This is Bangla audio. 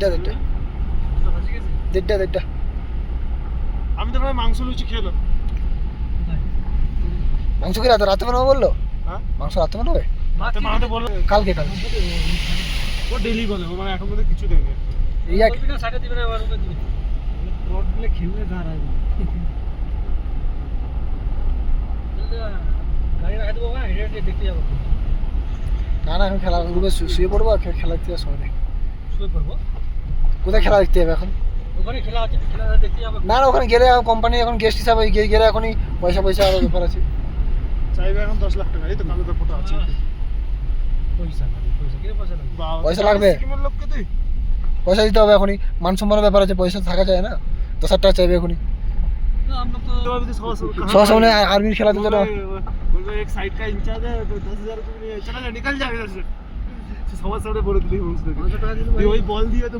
দেড়টা। আমি তো ভাই মাংস লুচি খেলাম। মাংস কি রাতে বানাবো বললো? হ্যাঁ মাংস রাতে বানাবে? রাতে বানাতে বললো। কালকে ও ডেলি বলে, ও মানে এখন মধ্যে কিছু দেবে। এই এক সাইডে দিবে না, ওটা দিবে। রড দিলে খেললে দাঁড়ায়। গাড়ি রাখা দেবো, হ্যাঁ হেঁটে দেখতে যাবো। না এখন খেলা রুমে শুয়ে পড়বো আর খেলা দেখতে যাওয়ার সময় নেই। শুয়ে পড়বো। কোথায় খেলা দেখতে যাবে এখন? ওখানে খেলা আছে, খেলা দেখতে যাবো। না ওখানে গেলে কোম্পানি এখন গেস্ট হিসাবে গেলে এখনই পয়সা আরো ব্যাপার আছে। চাইবে এখন 10 লাখ টাকা, এই তো কালো তো ফটো আছে। পয়সা লাগবে। সিকিমের লোককে তুই পয়সা দিতে হবে এখনই, মান সম্মানের ব্যাপার আছে, পয়সা থাকা যায় না। 10,000 টাকা চাইবে এখনই। সবার সামনে আর্মির খেলা দিতে बोल एक साइड का इंचार्ज है तो 10,000 रुपये चला जा निकल जाएगा इधर से। सवा साढ़े बोले थे वही बॉल दिया तो